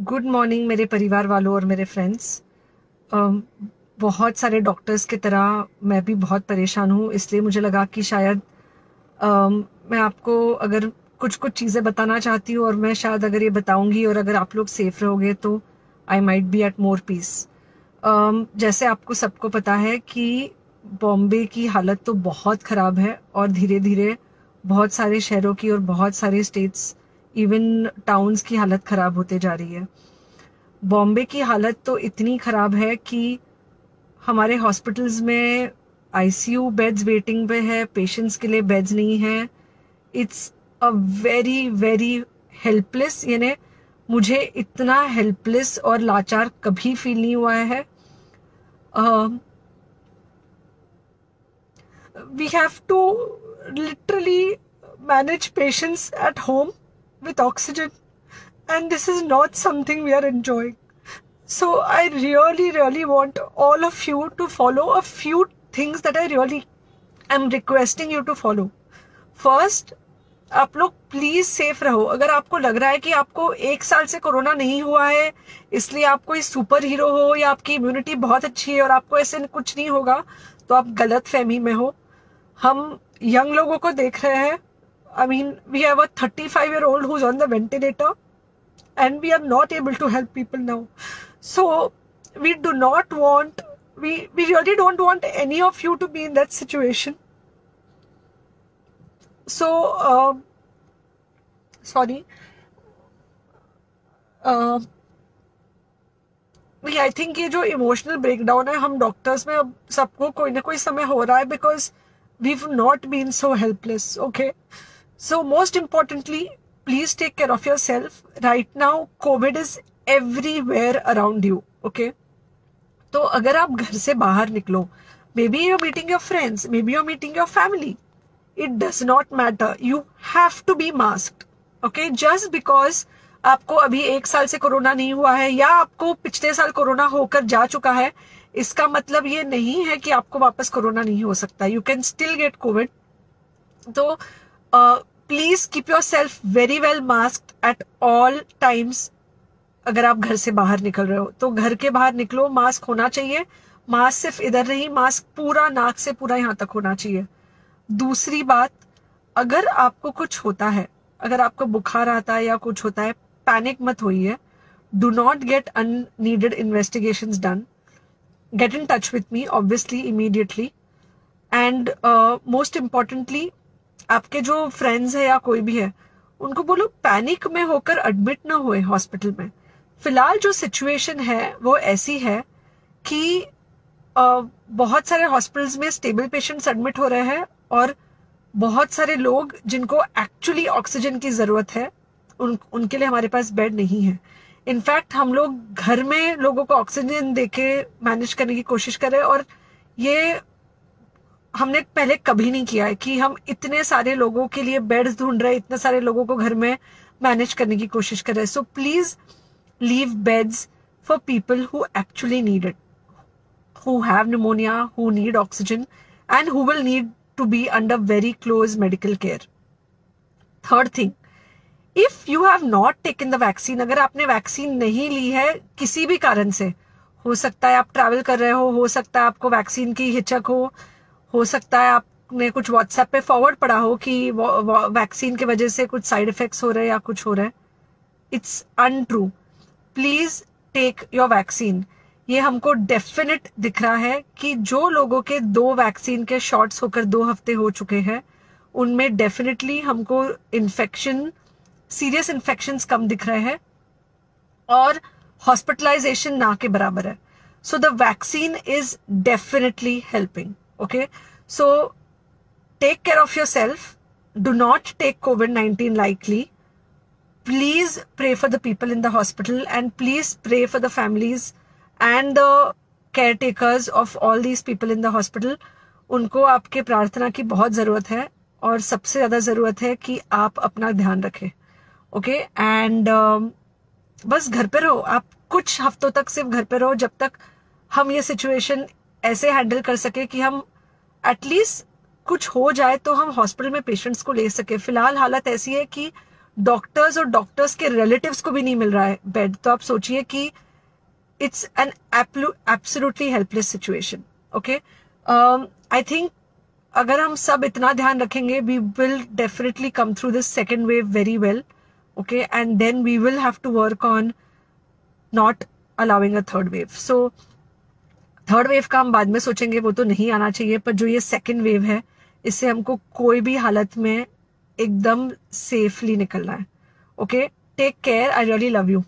Good morning मेरे परिवार वालों और मेरे फ्रेंड्स। बहुत सारे डॉक्टर्स की तरह मैं भी बहुत परेशान हूँ, इसलिए मुझे लगा कि शायद मैं आपको अगर कुछ कुछ चीज़ें बताना चाहती हूँ और मैं शायद अगर ये बताऊँगी और अगर आप लोग सेफ रहोगे तो I might be at more peace. जैसे आपको सबको पता है कि बॉम्बे की हालत तो बहुत ख़राब है और धीरे धीरे बहुत सारे शहरों की और बहुत सारे स्टेट्स इवन टाउन्स की हालत ख़राब होते जा रही है। बॉम्बे की हालत तो इतनी ख़राब है कि हमारे हॉस्पिटल्स में आईसीयू बेड्स वेटिंग पे है, पेशेंट्स के लिए बेड्स नहीं है। It's a very very helpless, यानी मुझे इतना हेल्पलेस और लाचार कभी फील नहीं हुआ है। We have to literally manage patients at home with oxygen, and this is not something we are enjoying. So I really want all of you to follow a few things that I really am requesting you to follow. First, आप लोग please safe रहो। अगर आपको लग रहा है कि आपको 1 साल से कोरोना नहीं हुआ है इसलिए आप कोई सुपर हीरो हो या आपकी इम्यूनिटी बहुत अच्छी है और आपको ऐसे कुछ नहीं होगा, तो आप गलत फहमी में हो। हम यंग लोगों को देख रहे हैं। I mean we have a 35-year-old who's on the ventilator and we are not able to help people now. So we do not want, we really don't want any of you to be in that situation. So sorry, I think ये जो emotional breakdown है हम doctors में अब सबको कोई ना कोई समय हो रहा है, because we not been so helpless. Okay, so most importantly please take care of yourself. Right now COVID is everywhere around you. Okay, तो अगर आप घर से बाहर निकलो, maybe you meeting your friends, maybe you meeting your family, it does not matter, you have to be masked. Okay, just because आपको अभी 1 साल से कोरोना नहीं हुआ है या आपको पिछले साल कोरोना होकर जा चुका है, इसका मतलब ये नहीं है कि आपको वापस कोरोना नहीं हो सकता। You can still get COVID. तो please keep yourself very well masked at all times. अगर आप घर से बाहर निकल रहे हो तो घर के बाहर निकलो, मास्क होना चाहिए। मास्क सिर्फ इधर नहीं, मास्क पूरा नाक से पूरा यहाँ तक होना चाहिए। दूसरी बात, अगर आपको कुछ होता है, अगर आपको बुखार आता है या कुछ होता है, पैनिक मत होइए। Do not get unneeded investigations done. Get in touch with me obviously immediately. And most importantly, आपके जो फ्रेंड्स है या कोई भी है उनको बोलो पैनिक में होकर एडमिट ना हुए हॉस्पिटल में। फिलहाल जो सिचुएशन है वो ऐसी है कि बहुत सारे हॉस्पिटल्स में स्टेबल पेशेंट्स एडमिट हो रहे हैं और बहुत सारे लोग जिनको एक्चुअली ऑक्सीजन की जरूरत है उनके लिए हमारे पास बेड नहीं है। इनफैक्ट हम लोग घर में लोगों को ऑक्सीजन देके मैनेज करने की कोशिश कर रहे हैं, और ये हमने पहले कभी नहीं किया है कि हम इतने सारे लोगों के लिए बेड्स ढूंढ रहे हैं, इतने सारे लोगों को घर में मैनेज करने की कोशिश कर रहे हैं। So please leave beds for people who actually need it, who have pneumonia, who need oxygen, and who will need to be under very close medical care. Third thing, if you have not taken the vaccine, अगर आपने vaccine नहीं ली है किसी भी कारण से, हो सकता है आप ट्रैवल कर रहे हो सकता है आपको वैक्सीन की हिचक हो सकता है आपने कुछ व्हाट्सएप पे फॉरवर्ड पढ़ा हो कि वैक्सीन की वजह से कुछ साइड इफेक्ट्स हो रहे हैं या कुछ हो रहा है। It's untrue. Please take your vaccine. ये हमको डेफिनेट दिख रहा है कि जो लोगों के 2 वैक्सीन के शॉट्स होकर 2 हफ्ते हो चुके हैं उनमें डेफिनेटली हमको इन्फेक्शन, सीरियस इन्फेक्शंस कम दिख रहे हैं और हॉस्पिटलाइजेशन ना के बराबर है। So the vaccine is definitely helping. Okay, so take care of yourself, do not take COVID-19 lightly. Please pray for the people in the hospital and please pray for the families and the caretakers of all these people in the hospital. उनको आपके प्रार्थना की बहुत ज़रूरत है और सबसे ज़्यादा ज़रूरत है कि आप अपना ध्यान रखें। ओके, एंड बस घर पे रहो। आप कुछ हफ्तों तक सिर्फ घर पे रहो जब तक हम ये सिचुएशन ऐसे हैंडल कर सके कि हम एटलीस्ट कुछ हो जाए तो हम हॉस्पिटल में पेशेंट्स को ले सके। फिलहाल हालत ऐसी है कि डॉक्टर्स और डॉक्टर्स के रिलेटिव्स को भी नहीं मिल रहा है बेड, तो आप सोचिए कि it's an absolutely helpless situation. Okay, I think अगर हम सब इतना ध्यान रखेंगे, we will definitely come through this second wave very well. Okay, and then we will have to work on not allowing a third wave. So third wave का हम बाद में सोचेंगे, वो तो नहीं आना चाहिए, पर जो ये सेकेंड वेव है इससे हमको कोई भी हालत में एकदम सेफली निकलना है. Okay, take care, I really love you.